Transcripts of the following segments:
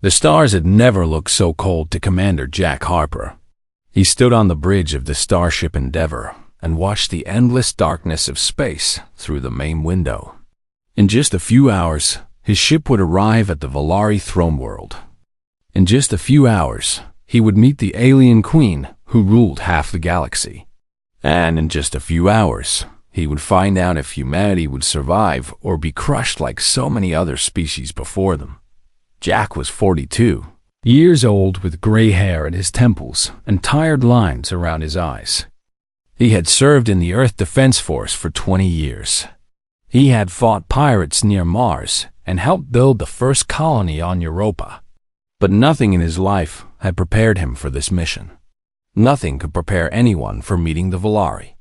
The stars had never looked so cold to Commander Jack Harper. He stood on the bridge of the starship Endeavour and watched the endless darkness of space through the main window. In just a few hours, his ship would arrive at the Valari throne world. In just a few hours, he would meet the alien queen who ruled half the galaxy. And in just a few hours, he would find out if humanity would survive or be crushed like so many other species before them. Jack was 42 years old with gray hair at his temples and tired lines around his eyes. He had served in the Earth Defense Force for 20 years. He had fought pirates near Mars and helped build the first colony on Europa. But nothing in his life had prepared him for this mission. Nothing could prepare anyone for meeting the Valari.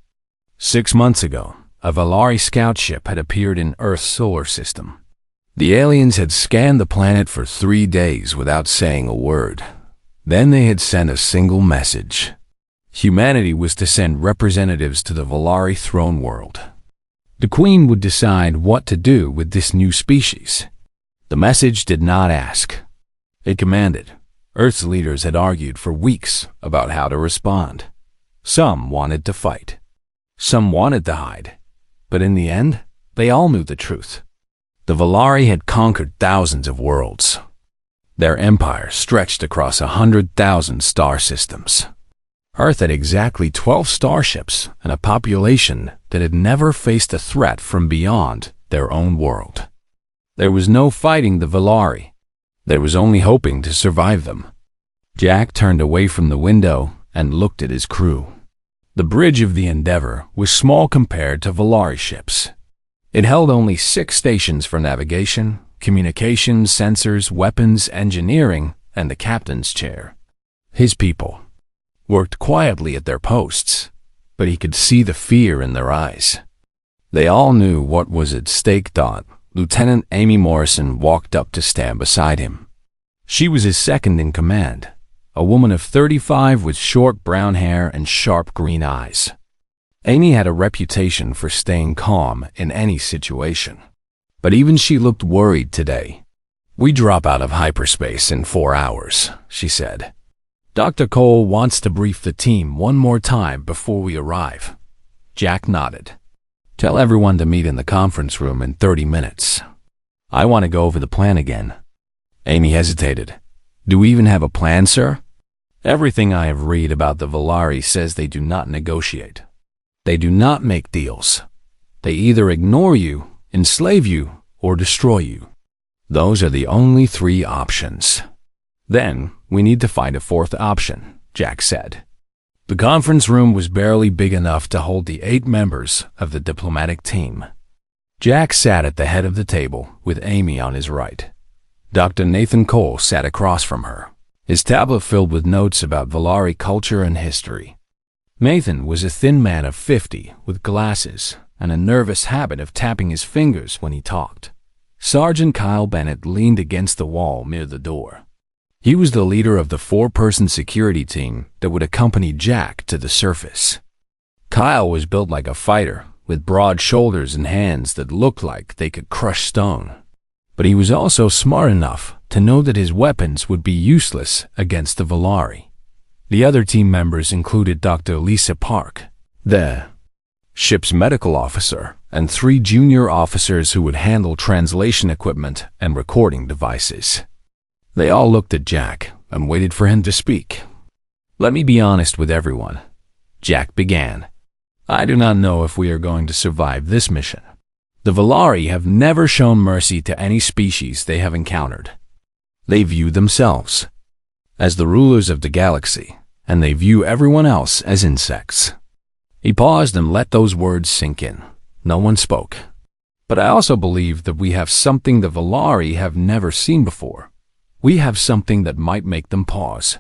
6 months ago, a Valari scout ship had appeared in Earth's solar system. The aliens had scanned the planet for 3 days without saying a word. Then they had sent a single message. Humanity was to send representatives to the Valari throne world. The Queen would decide what to do with this new species. The message did not ask. It commanded. Earth's leaders had argued for weeks about how to respond. Some wanted to fight. Some wanted to hide. But in the end, they all knew the truth. The Valari had conquered thousands of worlds. Their empire stretched across 100,000 star systems. Earth had exactly 12 starships and a population that had never faced a threat from beyond their own world. There was no fighting the Valari. There was only hoping to survive them. Jack turned away from the window and looked at his crew. The bridge of the Endeavour was small compared to Valari ships. It held only 6 stations for navigation, communications, sensors, weapons, engineering, and the captain's chair. His people worked quietly at their posts, but he could see the fear in their eyes. They all knew what was at stake. Lieutenant Amy Morrison walked up to stand beside him. She was his second in command, a woman of 35 with short brown hair and sharp green eyes. Amy had a reputation for staying calm in any situation, but even she looked worried today. "We drop out of hyperspace in 4 hours," she said. "Dr. Cole wants to brief the team one more time before we arrive." Jack nodded. "Tell everyone to meet in the conference room in 30 minutes. I want to go over the plan again." Amy hesitated. "Do we even have a plan, sir?" "Everything I have read about the Valari says they do not negotiate. They do not make deals. They either ignore you, enslave you, or destroy you. Those are the only 3 options." "Then we need to find a 4th option," Jack said. The conference room was barely big enough to hold the 8 members of the diplomatic team. Jack sat at the head of the table with Amy on his right. Dr. Nathan Cole sat across from her, his tablet filled with notes about Valari culture and history. Nathan was a thin man of 50 with glasses and a nervous habit of tapping his fingers when he talked. Sergeant Kyle Bennett leaned against the wall near the door. He was the leader of the 4-person security team that would accompany Jack to the surface. Kyle was built like a fighter, with broad shoulders and hands that looked like they could crush stone. But he was also smart enough to know that his weapons would be useless against the Valari. The other team members included Dr. Lisa Park, the ship's medical officer, and 3 junior officers who would handle translation equipment and recording devices. They all looked at Jack and waited for him to speak. "Let me be honest with everyone," Jack began. "I do not know if we are going to survive this mission. The Valari have never shown mercy to any species they have encountered. They view themselves as the rulers of the galaxy, and they view everyone else as insects." He paused and let those words sink in. No one spoke. "But I also believe that we have something the Valari have never seen before. We have something that might make them pause.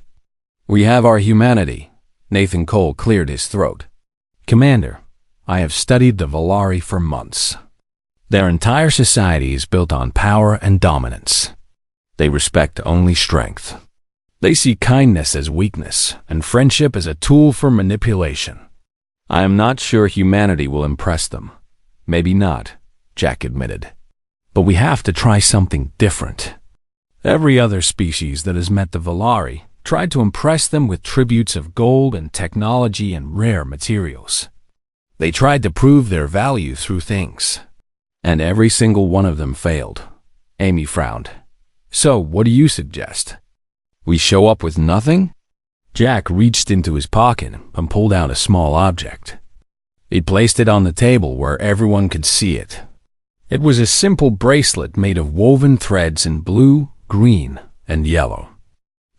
We have our humanity." Nathan Cole cleared his throat. "Commander, I have studied the Valari for months. Their entire society is built on power and dominance. They respect only strength. They see kindness as weakness and friendship as a tool for manipulation. I am not sure humanity will impress them." "Maybe not," Jack admitted. "But we have to try something different." Every other species that has met the Volari tried to impress them with tributes of gold and technology and rare materials. They tried to prove their value through things. And every single one of them failed. Amy frowned. So, what do you suggest? We show up with nothing? Jack reached into his pocket and pulled out a small object. He placed it on the table where everyone could see it. It was a simple bracelet made of woven threads in blue, green, and yellow.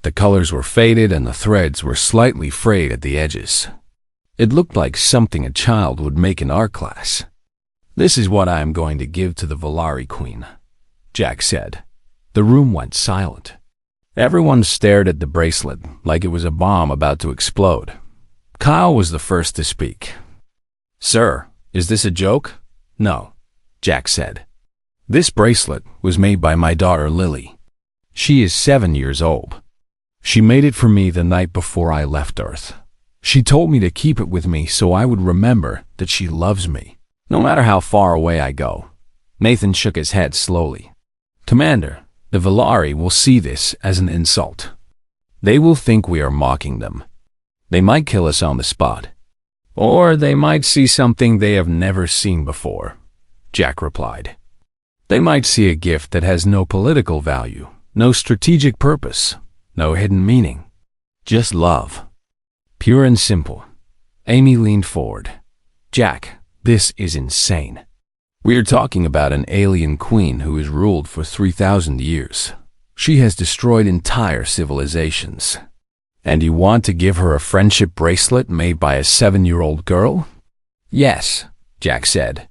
The colors were faded and the threads were slightly frayed at the edges. It looked like something a child would make in art class. This is what I am going to give to the Volari Queen, Jack said. The room went silent. Everyone stared at the bracelet like it was a bomb about to explode. Kyle was the first to speak. Sir, is this a joke? No, Jack said. This bracelet was made by my daughter Lily. She is 7 years old. She made it for me the night before I left Earth. She told me to keep it with me so I would remember that she loves me, no matter how far away I go. Nathan shook his head slowly. Commander, the Volari will see this as an insult. They will think we are mocking them. They might kill us on the spot. Or they might see something they have never seen before, Jack replied. They might see a gift that has no political value, no strategic purpose, no hidden meaning. Just love. Pure and simple. Amy leaned forward. Jack, this is insane. We are talking about an alien queen who has ruled for 3,000 years. She has destroyed entire civilizations. And you want to give her a friendship bracelet made by a 7-year-old girl? Yes, Jack said.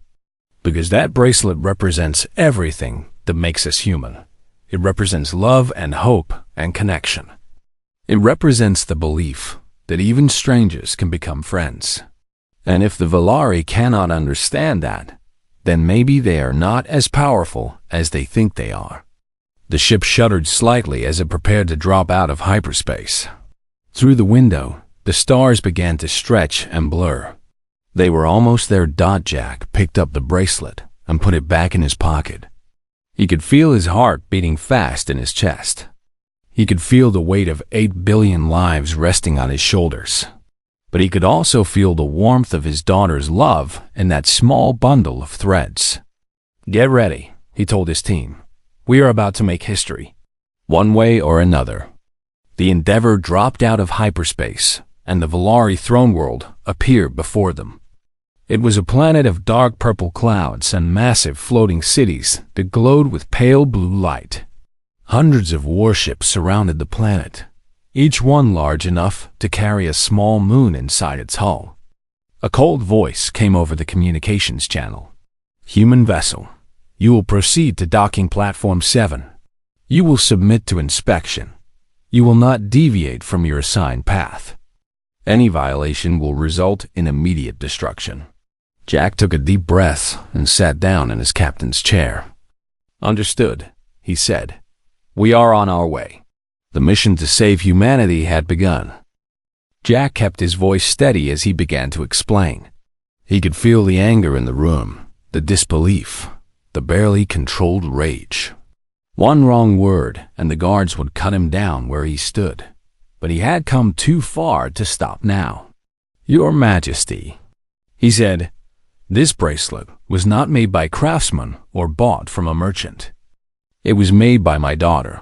Because that bracelet represents everything that makes us human. It represents love and hope and connection. It represents the belief that even strangers can become friends. And if the Volari cannot understand that, then maybe they are not as powerful as they think they are. The ship shuddered slightly as it prepared to drop out of hyperspace. Through the window, the stars began to stretch and blur. They were almost there. Jack picked up the bracelet and put it back in his pocket. He could feel his heart beating fast in his chest. He could feel the weight of 8 billion lives resting on his shoulders. But he could also feel the warmth of his daughter's love in that small bundle of threads. Get ready, he told his team. We are about to make history. One way or another. The Endeavor dropped out of hyperspace, and the Volari throne world appeared before them. It was a planet of dark purple clouds and massive floating cities that glowed with pale blue light. Hundreds of warships surrounded the planet, each one large enough to carry a small moon inside its hull. A cold voice came over the communications channel. Human vessel, you will proceed to docking platform 7. You will submit to inspection. You will not deviate from your assigned path. Any violation will result in immediate destruction. Jack took a deep breath and sat down in his captain's chair. Understood, he said. We are on our way. The mission to save humanity had begun. Jack kept his voice steady as he began to explain. He could feel the anger in the room, the disbelief, the barely controlled rage. One wrong word and the guards would cut him down where he stood. But he had come too far to stop now. Your Majesty, he said, this bracelet was not made by craftsmen or bought from a merchant. It was made by my daughter.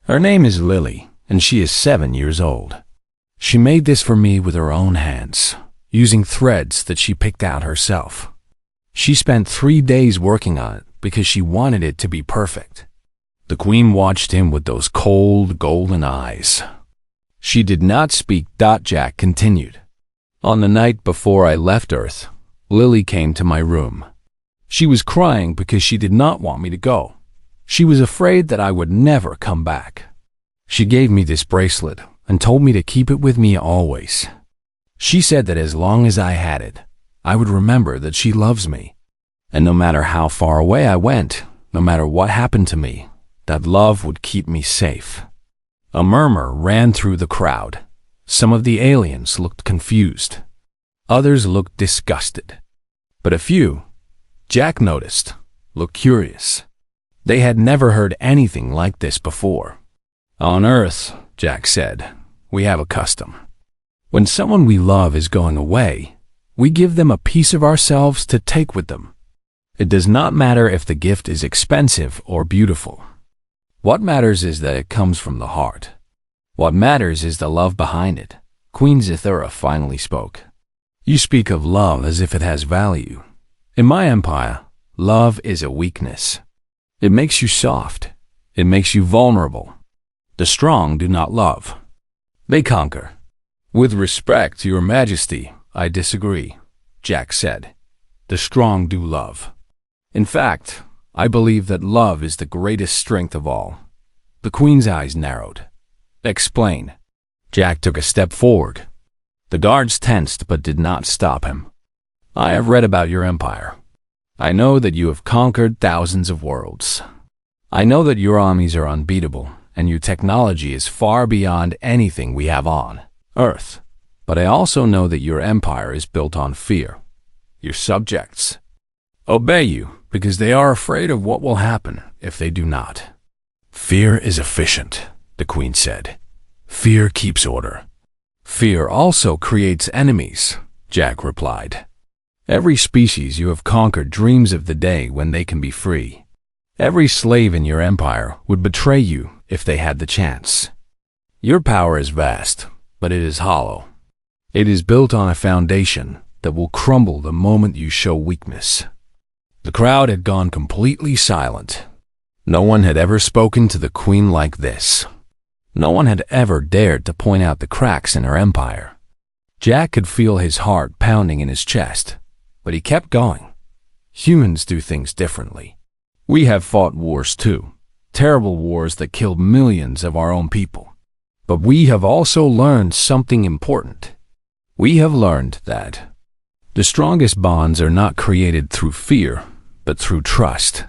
Her name is Lily, and she is 7 years old. She made this for me with her own hands, using threads that she picked out herself. She spent 3 days working on it because she wanted it to be perfect. The Queen watched him with those cold, golden eyes. She did not speak. Jack continued. On the night before I left Earth, Lily came to my room. She was crying because she did not want me to go. She was afraid that I would never come back. She gave me this bracelet and told me to keep it with me always. She said that as long as I had it, I would remember that she loves me. And no matter how far away I went, no matter what happened to me, that love would keep me safe. A murmur ran through the crowd. Some of the aliens looked confused. Others looked disgusted. But a few, Jack noticed, looked curious. They had never heard anything like this before. On Earth, Jack said, we have a custom. When someone we love is going away, we give them a piece of ourselves to take with them. It does not matter if the gift is expensive or beautiful. What matters is that it comes from the heart. What matters is the love behind it. Queen Zathura finally spoke. You speak of love as if it has value. In my empire, love is a weakness. It makes you soft. It makes you vulnerable. The strong do not love. They conquer. With respect to your majesty, I disagree, Jack said. The strong do love. In fact, I believe that love is the greatest strength of all. The Queen's eyes narrowed. Explain. Jack took a step forward. The guards tensed but did not stop him. I have read about your empire. I know that you have conquered thousands of worlds. I know that your armies are unbeatable, and your technology is far beyond anything we have on Earth. But I also know that your empire is built on fear. Your subjects obey you because they are afraid of what will happen if they do not. Fear is efficient, the Queen said. Fear keeps order. Fear also creates enemies, Jack replied. Every species you have conquered dreams of the day when they can be free. Every slave in your empire would betray you if they had the chance. Your power is vast, but it is hollow. It is built on a foundation that will crumble the moment you show weakness. The crowd had gone completely silent. No one had ever spoken to the Queen like this. No one had ever dared to point out the cracks in her empire. Jack could feel his heart pounding in his chest, but he kept going. Humans do things differently. We have fought wars too, terrible wars that killed millions of our own people. But we have also learned something important. We have learned that the strongest bonds are not created through fear, but through trust,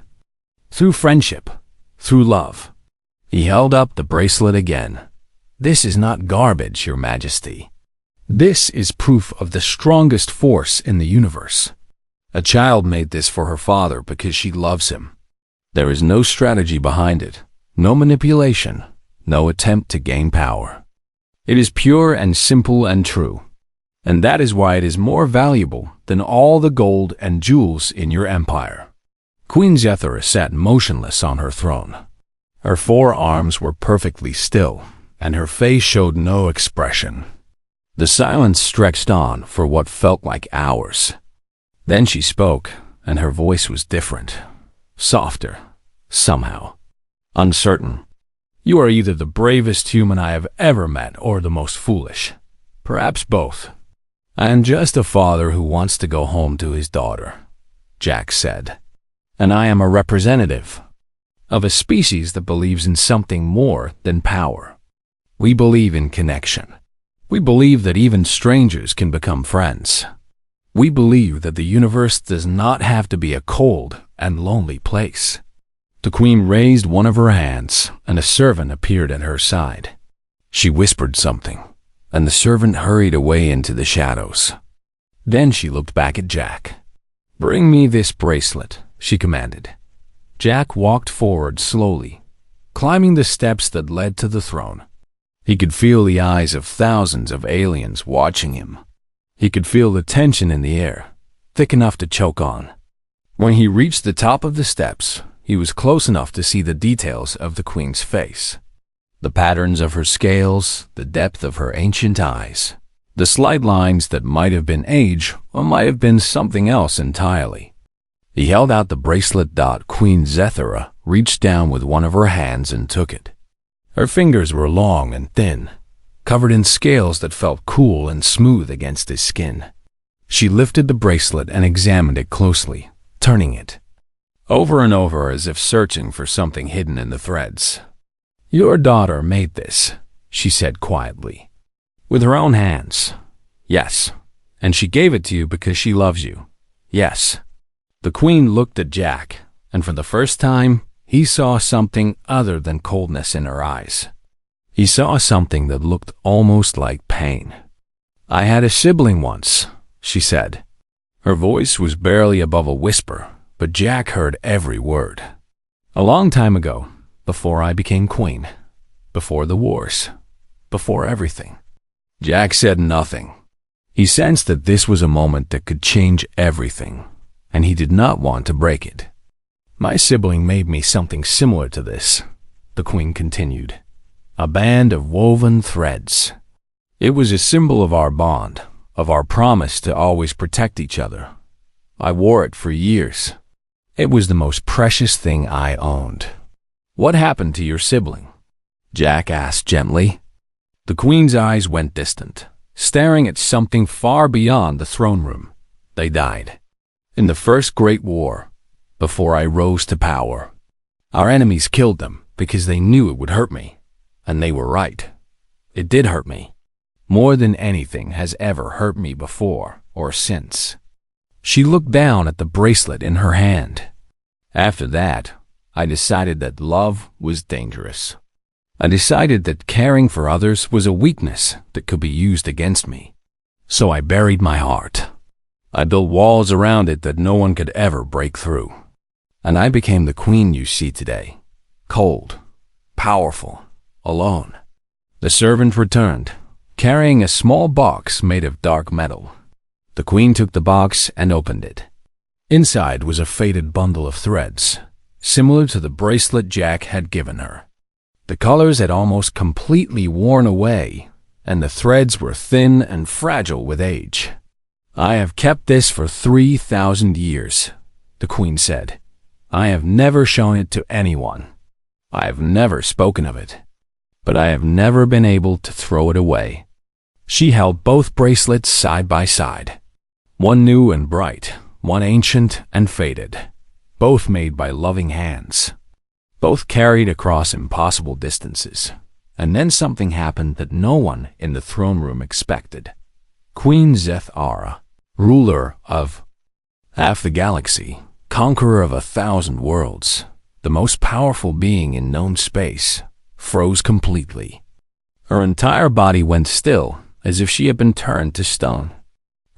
through friendship, through love. He held up the bracelet again. This is not garbage, Your Majesty. This is proof of the strongest force in the universe. A child made this for her father because she loves him. There is no strategy behind it, no manipulation, no attempt to gain power. It is pure and simple and true. And that is why it is more valuable than all the gold and jewels in your empire. Queen Zathura sat motionless on her throne. Her 4 arms were perfectly still, and her face showed no expression. The silence stretched on for what felt like hours. Then she spoke, and her voice was different, softer, somehow, uncertain. You are either the bravest human I have ever met or the most foolish. Perhaps both. I am just a father who wants to go home to his daughter, Jack said. And I am a representative of a species that believes in something more than power. We believe in connection. We believe that even strangers can become friends. We believe that the universe does not have to be a cold and lonely place. The Queen raised one of her hands, and a servant appeared at her side. She whispered something, and the servant hurried away into the shadows. Then she looked back at Jack. Bring me this bracelet, she commanded. Jack walked forward slowly, climbing the steps that led to the throne. He could feel the eyes of thousands of aliens watching him. He could feel the tension in the air, thick enough to choke on. When he reached the top of the steps, he was close enough to see the details of the Queen's face. The patterns of her scales, the depth of her ancient eyes, the slight lines that might have been age or might have been something else entirely. He held out the bracelet. Queen Zathura reached down with one of her hands and took it. Her fingers were long and thin, covered in scales that felt cool and smooth against his skin. She lifted the bracelet and examined it closely, turning it over and over as if searching for something hidden in the threads. Your daughter made this, she said quietly. With her own hands. Yes. And she gave it to you because she loves you. Yes. The Queen looked at Jack, and for the first time, he saw something other than coldness in her eyes. He saw something that looked almost like pain. I had a sibling once, she said. Her voice was barely above a whisper, but Jack heard every word. A long time ago, before I became queen, before the wars, before everything. Jack said nothing. He sensed that this was a moment that could change everything, and he did not want to break it. My sibling made me something similar to this, the queen continued. A band of woven threads. It was a symbol of our bond, of our promise to always protect each other. I wore it for years. It was the most precious thing I owned. What happened to your sibling? Jack asked gently. The queen's eyes went distant, staring at something far beyond the throne room. They died. In the First Great War, before I rose to power. Our enemies killed them because they knew it would hurt me. And they were right. It did hurt me. More than anything has ever hurt me before or since. She looked down at the bracelet in her hand. After that, I decided that love was dangerous. I decided that caring for others was a weakness that could be used against me. So I buried my heart. I built walls around it that no one could ever break through. And I became the queen you see today. Cold, powerful, alone. The servant returned, carrying a small box made of dark metal. The queen took the box and opened it. Inside was a faded bundle of threads, similar to the bracelet Jack had given her. The colors had almost completely worn away, and the threads were thin and fragile with age. I have kept this for 3,000 years, the queen said. I have never shown it to anyone. I have never spoken of it, but I have never been able to throw it away. She held both bracelets side by side, one new and bright, one ancient and faded, both made by loving hands. Both carried across impossible distances, and then something happened that no one in the throne room expected. Queen Zethara, ruler of half the galaxy, conqueror of 1,000 worlds, the most powerful being in known space, froze completely. Her entire body went still, as if she had been turned to stone.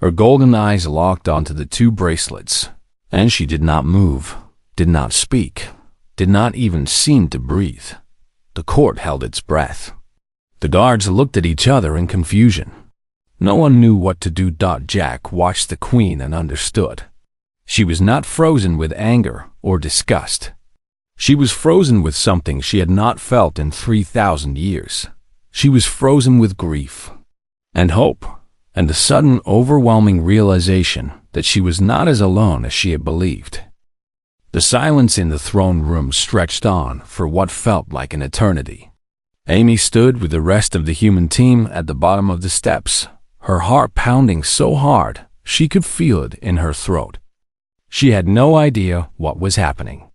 Her golden eyes locked onto the two bracelets, and she did not move, did not speak, did not even seem to breathe. The court held its breath. The guards looked at each other in confusion. No one knew what to do. Jack watched the queen and understood. She was not frozen with anger or disgust. She was frozen with something she had not felt in 3,000 years. She was frozen with grief and hope and the sudden overwhelming realization that she was not as alone as she had believed. The silence in the throne room stretched on for what felt like an eternity. Amy stood with the rest of the human team at the bottom of the steps, her heart pounding so hard she could feel it in her throat. She had no idea what was happening.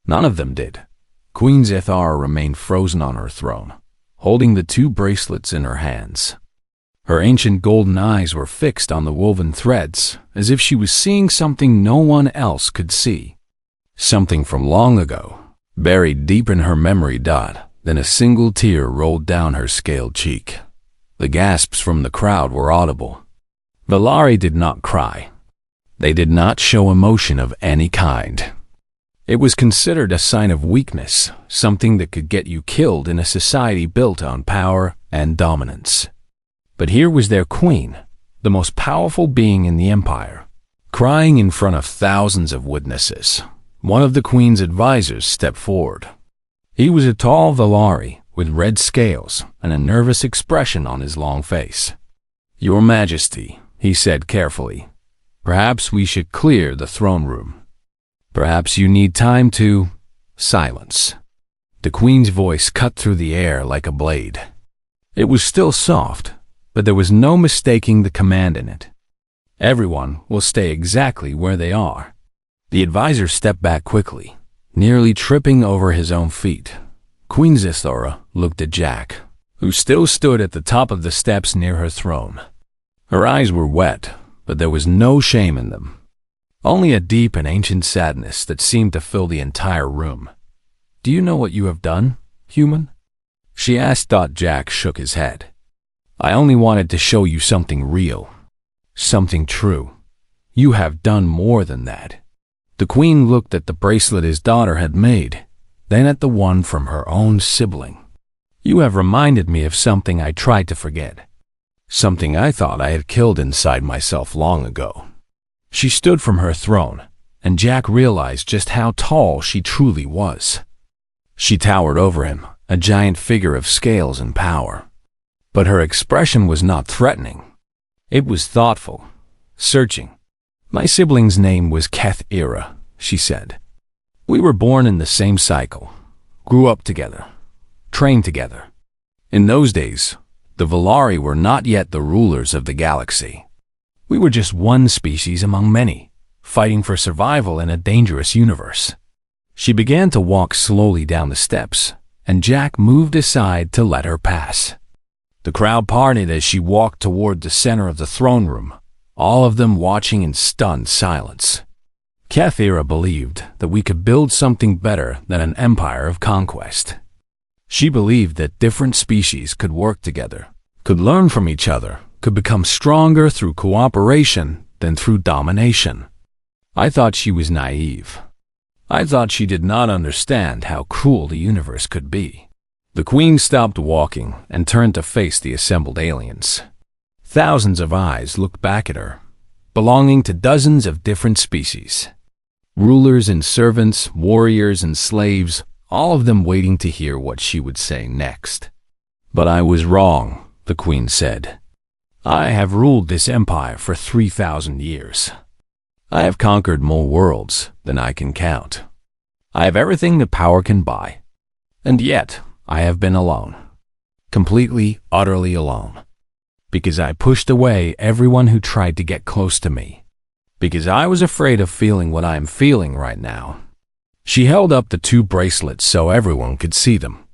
None of them did. Queen Zethara remained frozen on her throne, holding the two bracelets in her hands. Her ancient golden eyes were fixed on the woven threads, as if she was seeing something no one else could see. Something from long ago, buried deep in her memory. Then a single tear rolled down her scaled cheek. The gasps from the crowd were audible. Valari did not cry. They did not show emotion of any kind. It was considered a sign of weakness, something that could get you killed in a society built on power and dominance. But here was their queen, the most powerful being in the empire, crying in front of thousands of witnesses. One of the queen's advisors stepped forward. He was a tall Valari with red scales and a nervous expression on his long face. "Your Majesty," he said carefully, "perhaps we should clear the throne room. Perhaps you need time to..." Silence. The queen's voice cut through the air like a blade. It was still soft, but there was no mistaking the command in it. Everyone will stay exactly where they are. The advisor stepped back quickly, nearly tripping over his own feet. Queen Zethara looked at Jack, who still stood at the top of the steps near her throne. Her eyes were wet, but there was no shame in them. Only a deep and ancient sadness that seemed to fill the entire room. "Do you know what you have done, human?" she asked. Jack shook his head. "I only wanted to show you something real, something true. You have done more than that." The queen looked at the bracelet his daughter had made. then at the one from her own sibling. "You have reminded me of something I tried to forget. Something I thought I had killed inside myself long ago." She stood from her throne, and Jack realized just how tall she truly was. She towered over him, a giant figure of scales and power. But her expression was not threatening. It was thoughtful, searching. "My sibling's name was Keth-Ira," she said. "We were born in the same cycle, grew up together, trained together. In those days, the Volari were not yet the rulers of the galaxy. We were just one species among many, fighting for survival in a dangerous universe." She began to walk slowly down the steps, and Jack moved aside to let her pass. The crowd parted as she walked toward the center of the throne room, all of them watching in stunned silence. Keth-Ira believed that we could build something better than an empire of conquest. She believed that different species could work together, could learn from each other, could become stronger through cooperation than through domination. I thought she was naive. I thought she did not understand how cruel the universe could be. The Queen stopped walking and turned to face the assembled aliens. Thousands of eyes looked back at her, belonging to dozens of different species. Rulers and servants, warriors and slaves, all of them waiting to hear what she would say next. "But I was wrong," the Queen said. "I have ruled this empire for 3,000 years. I have conquered more worlds than I can count. I have everything that power can buy. And yet, I have been alone. Completely, utterly alone. Because I pushed away everyone who tried to get close to me. Because I was afraid of feeling what I am feeling right now." She held up the 2 bracelets so everyone could see them.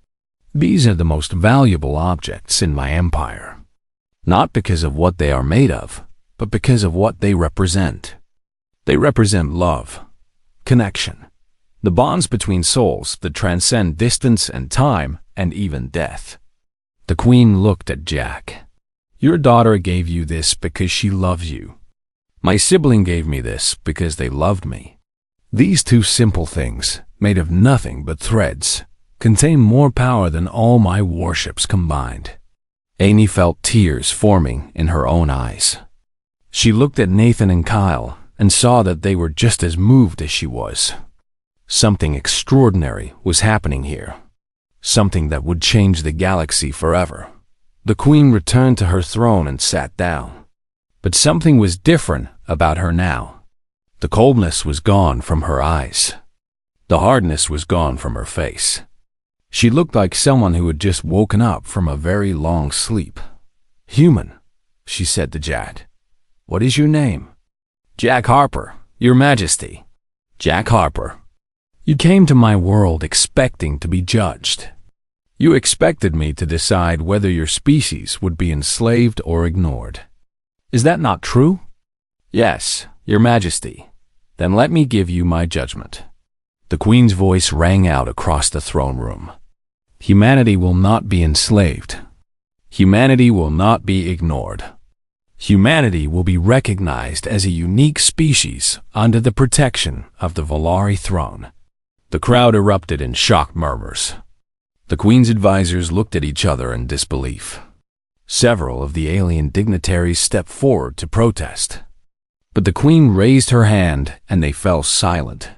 "These are the most valuable objects in my empire. Not because of what they are made of, but because of what they represent. They represent love, connection, the bonds between souls that transcend distance and time and even death." The Queen looked at Jack. "Your daughter gave you this because she loves you. My sibling gave me this because they loved me. These 2 simple things, made of nothing but threads, contain more power than all my warships combined." Amy felt tears forming in her own eyes. She looked at Nathan and Kyle and saw that they were just as moved as she was. Something extraordinary was happening here. Something that would change the galaxy forever. The Queen returned to her throne and sat down. But something was different about her now. The coldness was gone from her eyes. The hardness was gone from her face. She looked like someone who had just woken up from a very long sleep. "Human," she said to Jack. "What is your name?" "Jack Harper, Your Majesty." "Jack Harper, you came to my world expecting to be judged. You expected me to decide whether your species would be enslaved or ignored. Is that not true?" "Yes, Your Majesty. Then let me give you my judgment." The Queen's voice rang out across the throne room. "Humanity will not be enslaved. Humanity will not be ignored. Humanity will be recognized as a unique species under the protection of the Volari throne." The crowd erupted in shocked murmurs. The Queen's advisors looked at each other in disbelief. Several of the alien dignitaries stepped forward to protest. But the Queen raised her hand and they fell silent.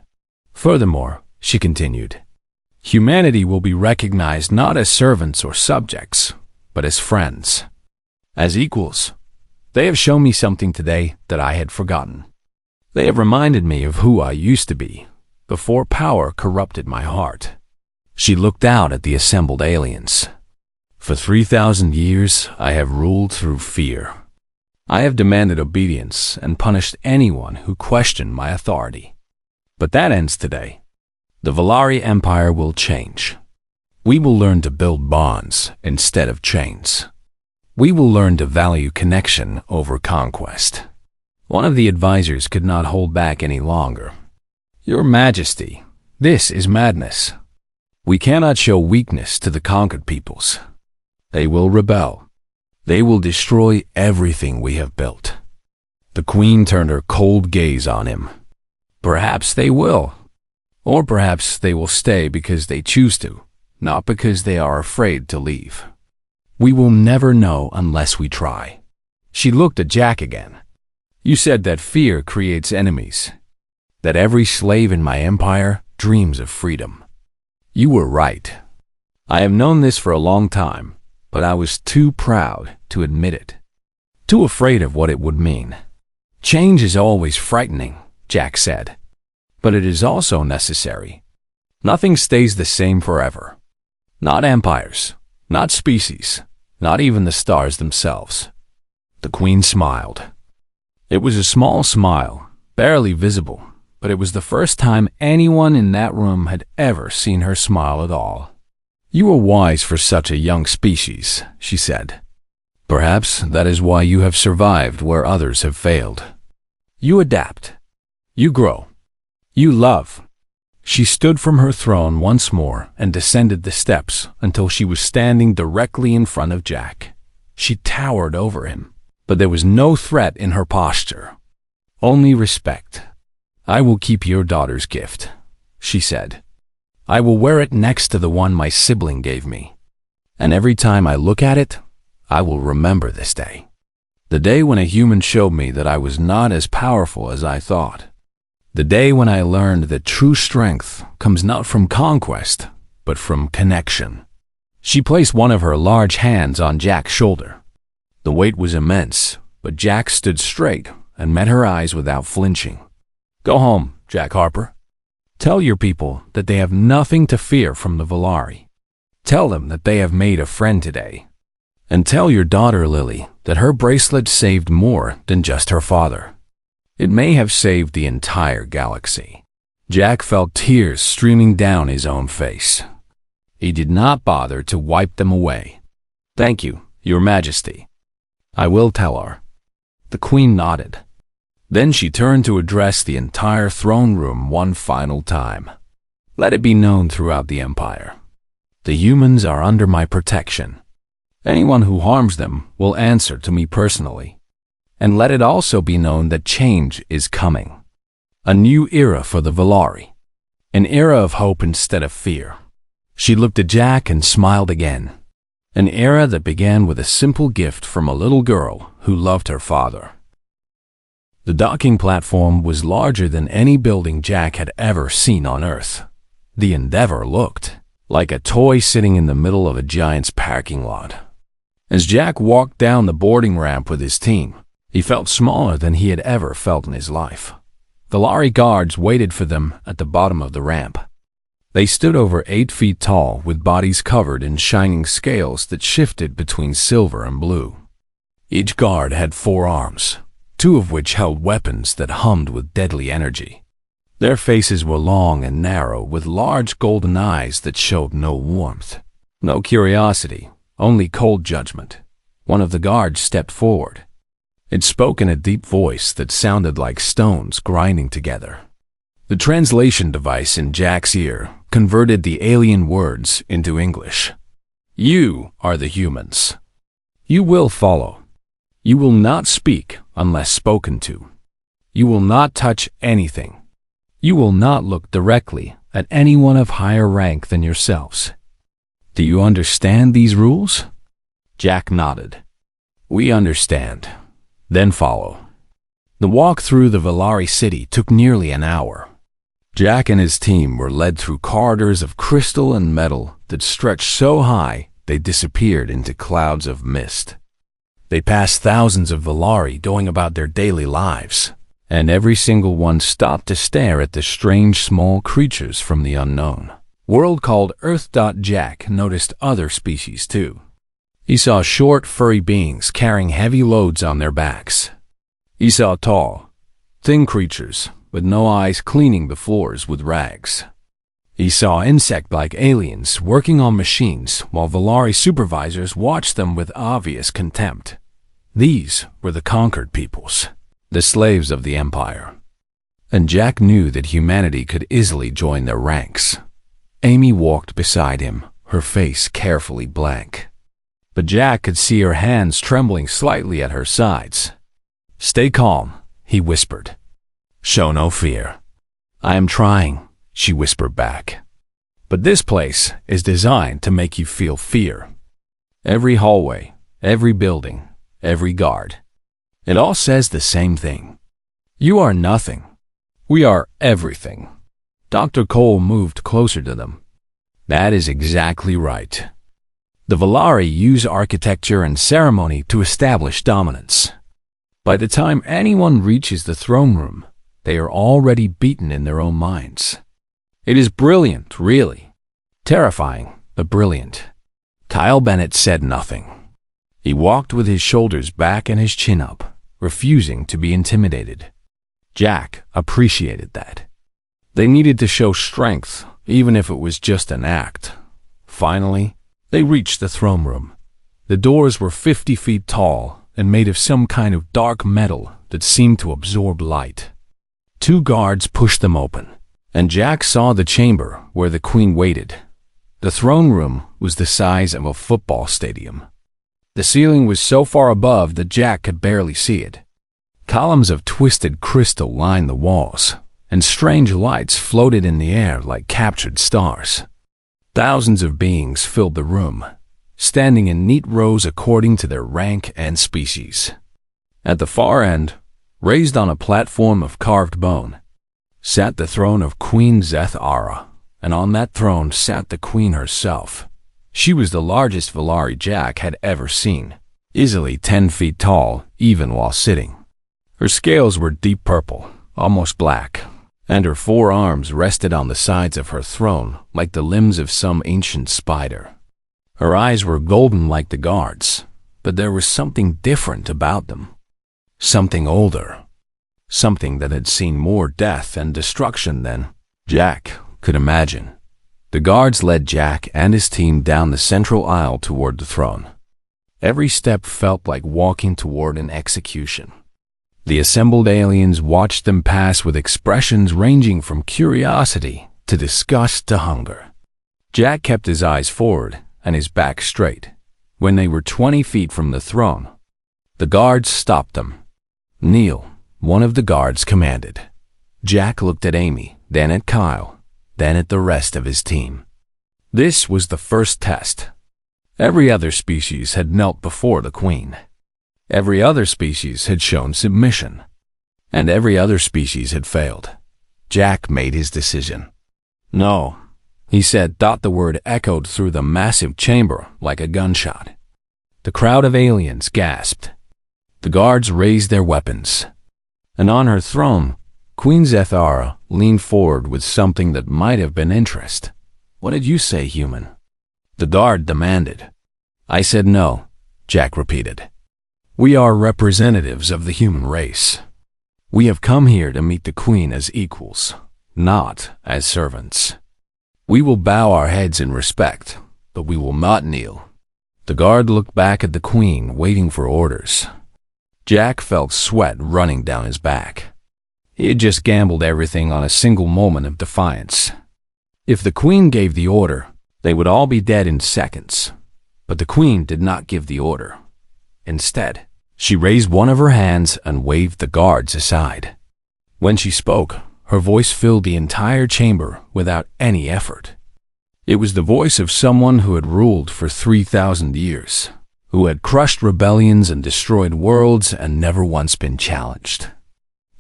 "Furthermore," she continued, "humanity will be recognized not as servants or subjects, but as friends, as equals. They have shown me something today that I had forgotten. They have reminded me of who I used to be, before power corrupted my heart." She looked out at the assembled aliens. "For 3,000 years, I have ruled through fear. I have demanded obedience and punished anyone who questioned my authority. But that ends today. The Volari Empire will change. We will learn to build bonds instead of chains. We will learn to value connection over conquest." One of the advisors could not hold back any longer. "Your Majesty, this is madness. We cannot show weakness to the conquered peoples. They will rebel. They will destroy everything we have built." The Queen turned her cold gaze on him. "Perhaps they will. Or perhaps they will stay because they choose to, not because they are afraid to leave. We will never know unless we try. She looked at Jack again. You said that fear creates enemies, that every slave in my empire dreams of freedom. You were right. I have known this for a long time, but I was too proud to admit it, too afraid of what it would mean. Change is always frightening, Jack said, but it is also necessary. Nothing stays the same forever. Not empires, not species, not even the stars themselves. The Queen smiled. It was a small smile, barely visible, but it was the first time anyone in that room had ever seen her smile at all. You are wise for such a young species, she said. Perhaps that is why you have survived where others have failed. You adapt. You grow. You love. She stood from her throne once more and descended the steps until she was standing directly in front of Jack. She towered over him, but there was no threat in her posture. Only respect. I will keep your daughter's gift, she said. I will wear it next to the one my sibling gave me. And every time I look at it, I will remember this day. The day when a human showed me that I was not as powerful as I thought. The day when I learned that true strength comes not from conquest, but from connection. She placed one of her large hands on Jack's shoulder. The weight was immense, but Jack stood straight and met her eyes without flinching. Go home, Jack Harper. Tell your people that they have nothing to fear from the Valari. Tell them that they have made a friend today. And tell your daughter Lily that her bracelet saved more than just her father. It may have saved the entire galaxy. Jack felt tears streaming down his own face. He did not bother to wipe them away. Thank you, Your Majesty. I will tell her. The Queen nodded. Then she turned to address the entire throne room one final time. Let it be known throughout the Empire. The humans are under my protection. Anyone who harms them will answer to me personally. And let it also be known that change is coming. A new era for the Valari. An era of hope instead of fear. She looked at Jack and smiled again. An era that began with a simple gift from a little girl who loved her father. The docking platform was larger than any building Jack had ever seen on Earth. The Endeavor looked like a toy sitting in the middle of a giant's parking lot. As Jack walked down the boarding ramp with his team, he felt smaller than he had ever felt in his life. Valari guards waited for them at the bottom of the ramp. They stood over 8 feet tall with bodies covered in shining scales that shifted between silver and blue. Each guard had 4 arms, 2 of which held weapons that hummed with deadly energy. Their faces were long and narrow with large golden eyes that showed no warmth, no curiosity, only cold judgment. One of the guards stepped forward. It spoke in a deep voice that sounded like stones grinding together. The translation device in Jack's ear converted the alien words into English. You are the humans. You will follow. You will not speak unless spoken to. You will not touch anything. You will not look directly at anyone of higher rank than yourselves. Do you understand these rules? Jack nodded. We understand. Then follow. The walk through the Valari city took nearly an hour. Jack and his team were led through corridors of crystal and metal that stretched so high they disappeared into clouds of mist. They passed thousands of Valari going about their daily lives, and every single one stopped to stare at the strange small creatures from the unknown. World called Earth. Jack noticed other species too. He saw short, furry beings carrying heavy loads on their backs. He saw tall, thin creatures with no eyes cleaning the floors with rags. He saw insect-like aliens working on machines while Valari supervisors watched them with obvious contempt. These were the conquered peoples, the slaves of the Empire. And Jack knew that humanity could easily join their ranks. Amy walked beside him, her face carefully blank. But Jack could see her hands trembling slightly at her sides. Stay calm, he whispered. Show no fear. I am trying, she whispered back. "But this place is designed to make you feel fear. Every hallway, every building, every guard. It all says the same thing. You are nothing. We are everything." Dr. Cole moved closer to them. "That is exactly right. The Valari use architecture and ceremony to establish dominance. By the time anyone reaches the throne room, they are already beaten in their own minds. It is brilliant, really. Terrifying, but brilliant." Kyle Bennett said nothing. He walked with his shoulders back and his chin up, refusing to be intimidated. Jack appreciated that. They needed to show strength, even if it was just an act. Finally, they reached the throne room. The doors were 50 feet tall and made of some kind of dark metal that seemed to absorb light. 2 guards pushed them open, and Jack saw the chamber where the queen waited. The throne room was the size of a football stadium. The ceiling was so far above that Jack could barely see it. Columns of twisted crystal lined the walls, and strange lights floated in the air like captured stars. Thousands of beings filled the room, standing in neat rows according to their rank and species. At the far end, raised on a platform of carved bone, sat the throne of Queen Zeth-Ara, and on that throne sat the queen herself. She was the largest Valari Jack had ever seen, easily 10 feet tall, even while sitting. Her scales were deep purple, almost black, and her 4 arms rested on the sides of her throne like the limbs of some ancient spider. Her eyes were golden like the guards, but there was something different about them. Something older. Something that had seen more death and destruction than Jack could imagine. The guards led Jack and his team down the central aisle toward the throne. Every step felt like walking toward an execution. The assembled aliens watched them pass with expressions ranging from curiosity to disgust to hunger. Jack kept his eyes forward and his back straight. When they were 20 feet from the throne, the guards stopped them. "Kneel," one of the guards commanded. Jack looked at Amy, then at Kyle, then at the rest of his team. This was the first test. Every other species had knelt before the queen. Every other species had shown submission. And every other species had failed. Jack made his decision. "No," he said. The word echoed through the massive chamber like a gunshot. The crowd of aliens gasped. The guards raised their weapons. And on her throne, Queen Zeth-Ara leaned forward with something that might have been interest. "What did you say, human?" the guard demanded. "I said no," Jack repeated. "We are representatives of the human race. We have come here to meet the queen as equals, not as servants. We will bow our heads in respect, but we will not kneel." The guard looked back at the queen, waiting for orders. Jack felt sweat running down his back. He had just gambled everything on a single moment of defiance. If the queen gave the order, they would all be dead in seconds. But the queen did not give the order. Instead, she raised one of her hands and waved the guards aside. When she spoke, her voice filled the entire chamber without any effort. It was the voice of someone who had ruled for 3,000 years, who had crushed rebellions and destroyed worlds and never once been challenged.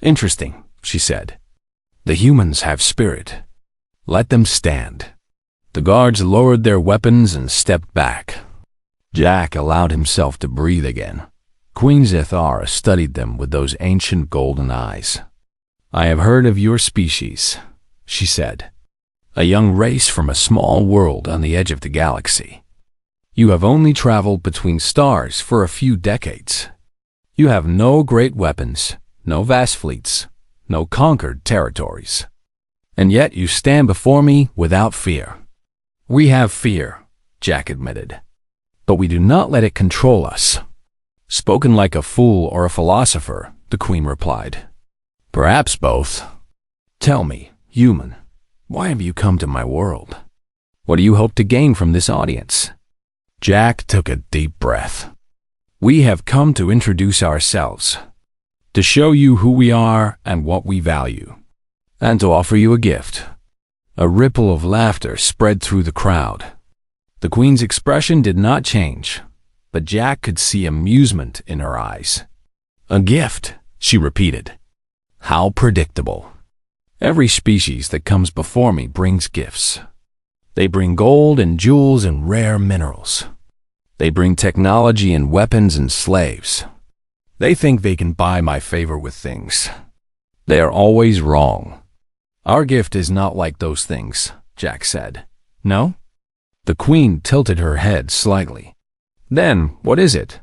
"Interesting," she said. "The humans have spirit. Let them stand." The guards lowered their weapons and stepped back. Jack allowed himself to breathe again. Queen Zeth-Ara studied them with those ancient golden eyes. "I have heard of your species," she said. "A young race from a small world on the edge of the galaxy. You have only traveled between stars for a few decades. You have no great weapons, no vast fleets, no conquered territories. And yet you stand before me without fear." "We have fear," Jack admitted, "but we do not let it control us." "Spoken like a fool or a philosopher," the queen replied. "Perhaps both. Tell me, human, why have you come to my world? What do you hope to gain from this audience?" Jack took a deep breath. "We have come to introduce ourselves, to show you who we are and what we value, and to offer you a gift. A ripple of laughter spread through the crowd. The Queen's expression did not change, but Jack could see amusement in her eyes. "A gift," she repeated. "How predictable. Every species that comes before me brings gifts. They bring gold and jewels and rare minerals. They bring technology and weapons and slaves. They think they can buy my favor with things. They are always wrong. Our gift is not like those things," Jack said. "No?" The Queen tilted her head slightly. "Then, what is it?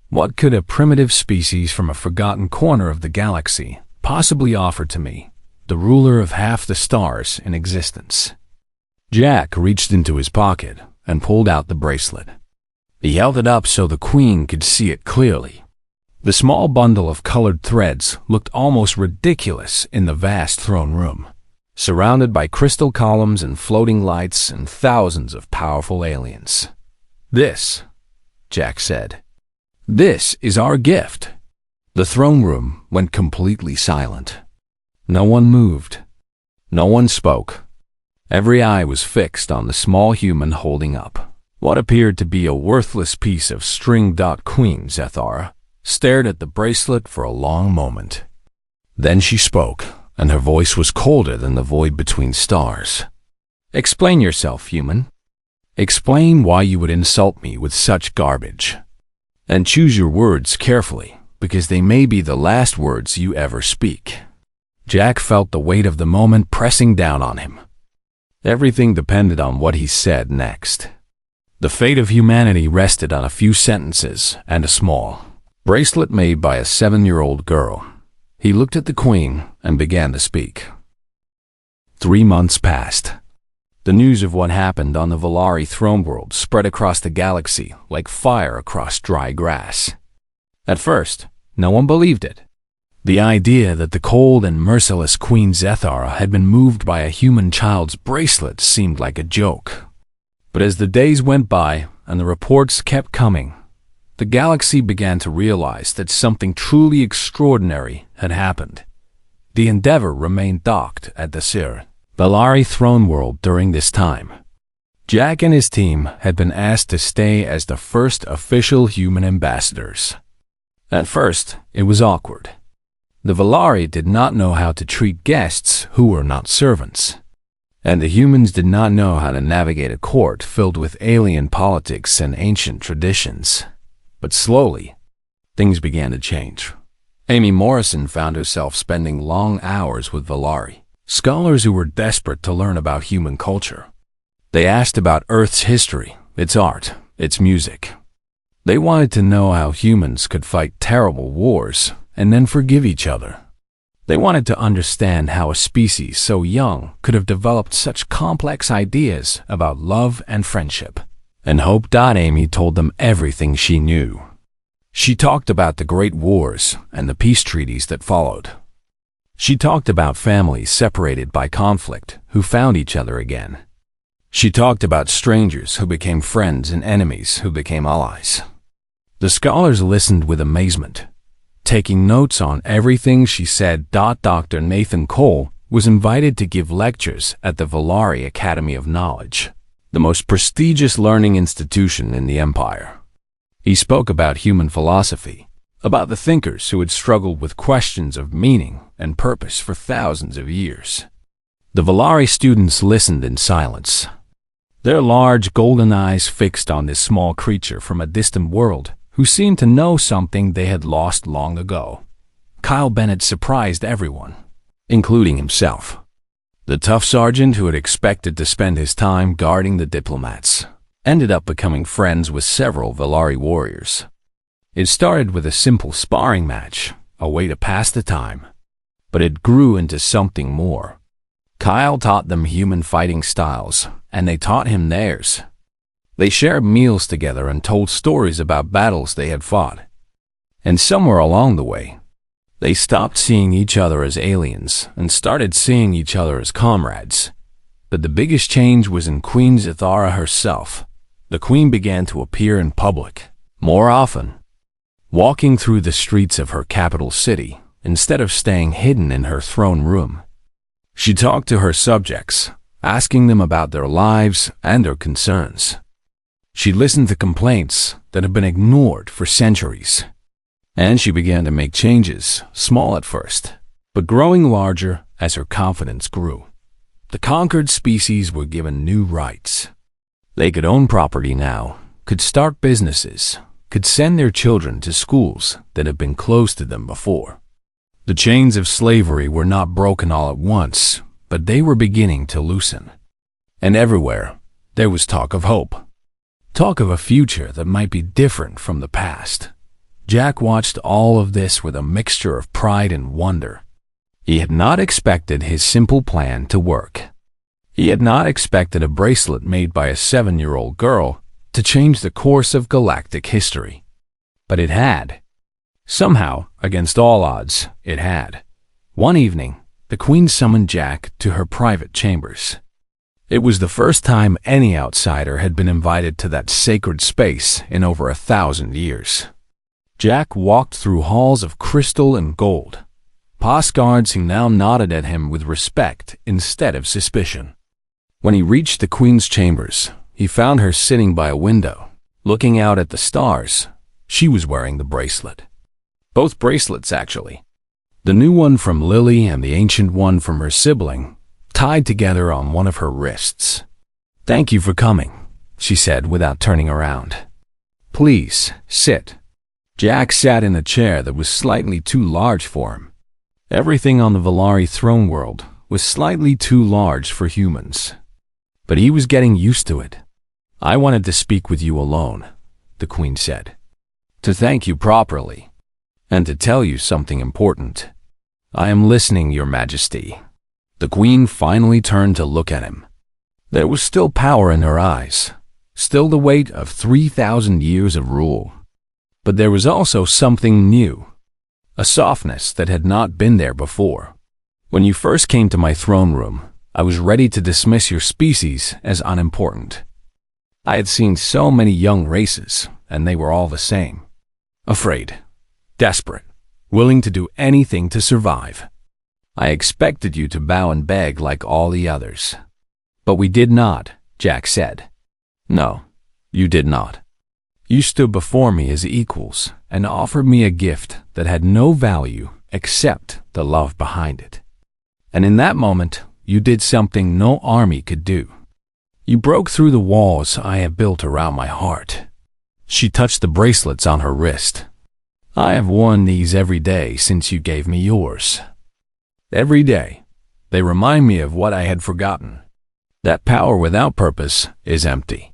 What could a primitive species from a forgotten corner of the galaxy possibly offer to me, the ruler of half the stars in existence?" Jack reached into his pocket and pulled out the bracelet. He held it up so the Queen could see it clearly. The small bundle of colored threads looked almost ridiculous in the vast throne room, surrounded by crystal columns and floating lights and thousands of powerful aliens. "This," Jack said, "this is our gift." The throne room went completely silent. No one moved. No one spoke. Every eye was fixed on the small human holding up what appeared to be a worthless piece of string. Queen Zethara stared at the bracelet for a long moment. Then she spoke, and her voice was colder than the void between stars. "Explain yourself, human. Explain why you would insult me with such garbage. And choose your words carefully, because they may be the last words you ever speak." Jack felt the weight of the moment pressing down on him. Everything depended on what he said next. The fate of humanity rested on a few sentences and a small bracelet made by a 7-year-old girl. He looked at the Queen and began to speak. 3 months passed. The news of what happened on the Valari throne world spread across the galaxy like fire across dry grass. At first, no one believed it. The idea that the cold and merciless Queen Zethara had been moved by a human child's bracelet seemed like a joke. But as the days went by and the reports kept coming, the galaxy began to realize that something truly extraordinary had happened. The Endeavor remained docked at the Valari throne world during this time. Jack and his team had been asked to stay as the first official human ambassadors. At first, it was awkward. The Valari did not know how to treat guests who were not servants, and the humans did not know how to navigate a court filled with alien politics and ancient traditions. But slowly, things began to change. Amy Morrison found herself spending long hours with Valari, scholars who were desperate to learn about human culture. They asked about Earth's history, its art, its music. They wanted to know how humans could fight terrible wars and then forgive each other. They wanted to understand how a species so young could have developed such complex ideas about love and friendship. And Hope. Amy told them everything she knew. She talked about the Great Wars and the peace treaties that followed. She talked about families separated by conflict who found each other again. She talked about strangers who became friends and enemies who became allies. The scholars listened with amazement, taking notes on everything she said. Dr. Nathan Cole was invited to give lectures at the Valari Academy of Knowledge, the most prestigious learning institution in the Empire. He spoke about human philosophy, about the thinkers who had struggled with questions of meaning and purpose for thousands of years. The Valari students listened in silence, their large golden eyes fixed on this small creature from a distant world who seemed to know something they had lost long ago. Kyle Bennett surprised everyone, including himself. The tough sergeant who had expected to spend his time guarding the diplomats ended up becoming friends with several Valari warriors. It started with a simple sparring match, a way to pass the time, but it grew into something more. Kyle taught them human fighting styles, and they taught him theirs. They shared meals together and told stories about battles they had fought. And somewhere along the way, they stopped seeing each other as aliens and started seeing each other as comrades. But the biggest change was in Queen Zethara herself. The Queen began to appear in public more often, walking through the streets of her capital city instead of staying hidden in her throne room. She talked to her subjects, asking them about their lives and their concerns. She listened to complaints that had been ignored for centuries, and she began to make changes, small at first, but growing larger as her confidence grew. The conquered species were given new rights. They could own property now, could start businesses, could send their children to schools that had been closed to them before. The chains of slavery were not broken all at once, but they were beginning to loosen. And everywhere, there was talk of hope. Talk of a future that might be different from the past. Jack watched all of this with a mixture of pride and wonder. He had not expected his simple plan to work. He had not expected a bracelet made by a 7-year-old girl to change the course of galactic history. But it had. Somehow, against all odds, it had. One evening, the Queen summoned Jack to her private chambers. It was the first time any outsider had been invited to that sacred space in over 1,000 years. Jack walked through halls of crystal and gold, past guards who now nodded at him with respect instead of suspicion. When he reached the Queen's chambers, he found her sitting by a window, looking out at the stars. She was wearing the bracelet. Both bracelets, actually. The new one from Lily and the ancient one from her sibling, tied together on one of her wrists. "Thank you for coming," she said without turning around. "Please, sit." Jack sat in a chair that was slightly too large for him. Everything on the Valari throne world was slightly too large for humans. But he was getting used to it. "I wanted to speak with you alone," the Queen said. "To thank you properly, and to tell you something important." "I am listening, Your Majesty." The Queen finally turned to look at him. There was still power in her eyes, still the weight of 3,000 years of rule. But there was also something new, a softness that had not been there before. "When you first came to my throne room, I was ready to dismiss your species as unimportant. I had seen so many young races, and they were all the same. Afraid, desperate, willing to do anything to survive. I expected you to bow and beg like all the others. But we did not," Jack said. "No, you did not. You stood before me as equals and offered me a gift that had no value except the love behind it. And in that moment, you did something no army could do. You broke through the walls I have built around my heart." She touched the bracelets on her wrist. "I have worn these every day since you gave me yours. Every day, they remind me of what I had forgotten. That power without purpose is empty.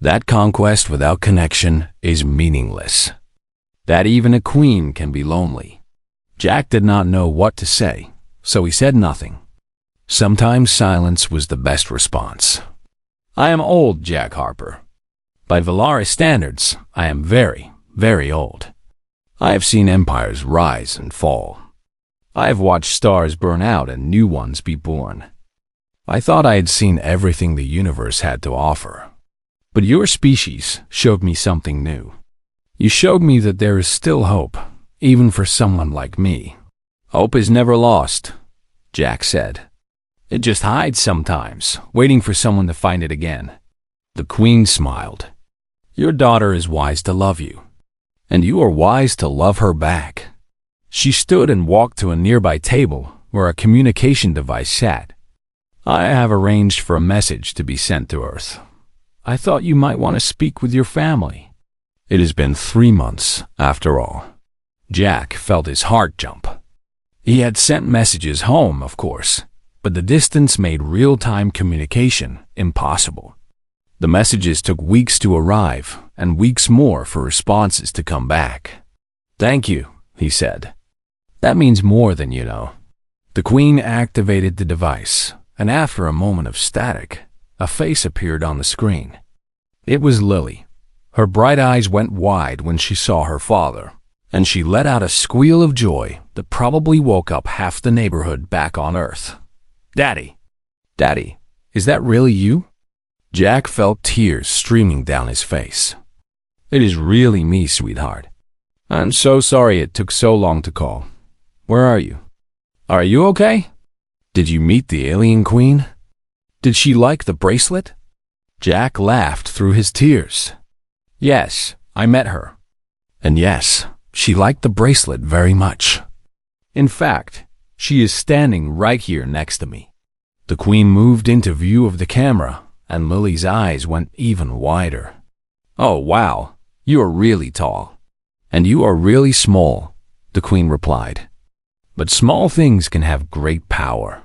That conquest without connection is meaningless. That even a queen can be lonely." Jack did not know what to say, so he said nothing. Sometimes silence was the best response. "I am old, Jack Harper. By Valari standards, I am very, very old. I have seen empires rise and fall. I have watched stars burn out and new ones be born. I thought I had seen everything the universe had to offer. But your species showed me something new. You showed me that there is still hope, even for someone like me." "Hope is never lost," Jack said. "It just hides sometimes, waiting for someone to find it again." The Queen smiled. "Your daughter is wise to love you, and you are wise to love her back." She stood and walked to a nearby table where a communication device sat. "I have arranged for a message to be sent to Earth. I thought you might want to speak with your family." It has been 3 months, after all. Jack felt his heart jump. He had sent messages home, of course, but the distance made real-time communication impossible. The messages took weeks to arrive and weeks more for responses to come back. "Thank you," he said. "That means more than you know." The Queen activated the device, and after a moment of static, a face appeared on the screen. It was Lily. Her bright eyes went wide when she saw her father, and she let out a squeal of joy that probably woke up half the neighborhood back on Earth. "Daddy! Daddy, is that really you?" Jack felt tears streaming down his face. "It is really me, sweetheart. I'm so sorry it took so long to call. Where are you? Are you okay? Did you meet the alien queen?" Did she like the bracelet? Jack laughed through his tears. Yes, I met her. And yes, she liked the bracelet very much. In fact, she is standing right here next to me. The Queen moved into view of the camera, and Lily's eyes went even wider. Oh, wow, you are really tall. And you are really small, the Queen replied. But small things can have great power.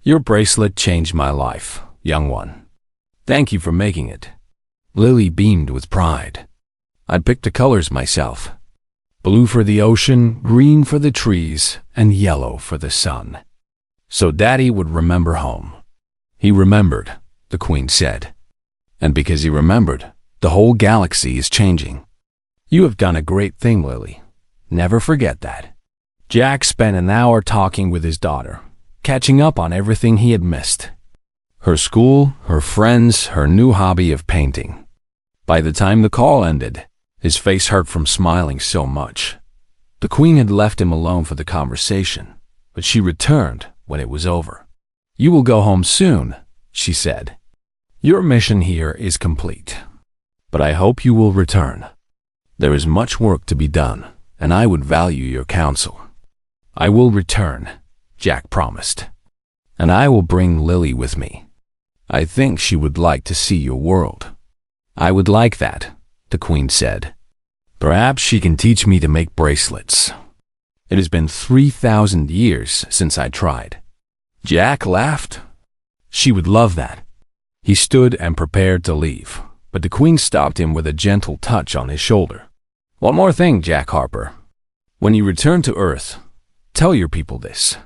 Your bracelet changed my life, young one. Thank you for making it. Lily beamed with pride. I'd picked the colors myself. Blue for the ocean, green for the trees, and yellow for the sun. So Daddy would remember home. He remembered, the Queen said. And because he remembered, the whole galaxy is changing. You have done a great thing, Lily. Never forget that. Jack spent an hour talking with his daughter, catching up on everything he had missed. Her school, her friends, her new hobby of painting. By the time the call ended, his face hurt from smiling so much. The Queen had left him alone for the conversation, but she returned when it was over. You will go home soon, she said. Your mission here is complete, but I hope you will return. There is much work to be done, and I would value your counsel. I will return, Jack promised. And I will bring Lily with me. I think she would like to see your world. I would like that, the Queen said. Perhaps she can teach me to make bracelets. It has been 3,000 years since I tried. Jack laughed. She would love that. He stood and prepared to leave, but the Queen stopped him with a gentle touch on his shoulder. One more thing, Jack Harper. When you return to Earth, tell your people this.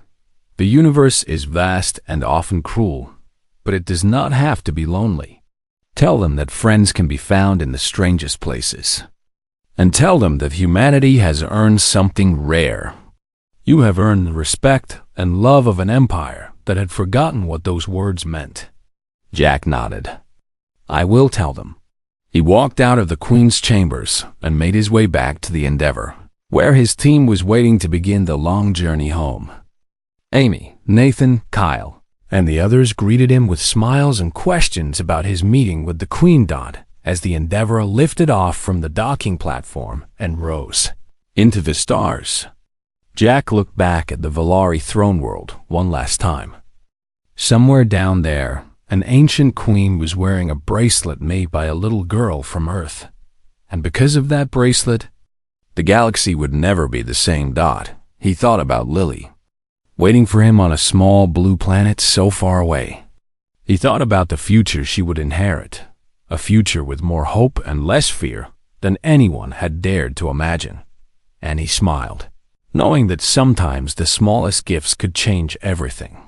The universe is vast and often cruel, but it does not have to be lonely. Tell them that friends can be found in the strangest places. And tell them that humanity has earned something rare. You have earned the respect and love of an empire that had forgotten what those words meant. Jack nodded. I will tell them. He walked out of the Queen's chambers and made his way back to the Endeavor, where his team was waiting to begin the long journey home. Amy, Nathan, Kyle, and the others greeted him with smiles and questions about his meeting with the Queen Dot as the Endeavor lifted off from the docking platform and rose into the stars. Jack looked back at the Valari throne world one last time. Somewhere down there, an ancient queen was wearing a bracelet made by a little girl from Earth. And because of that bracelet, the galaxy would never be the same. He thought about Lily, waiting for him on a small blue planet so far away. He thought about the future she would inherit, a future with more hope and less fear than anyone had dared to imagine. And he smiled, knowing that sometimes the smallest gifts could change everything.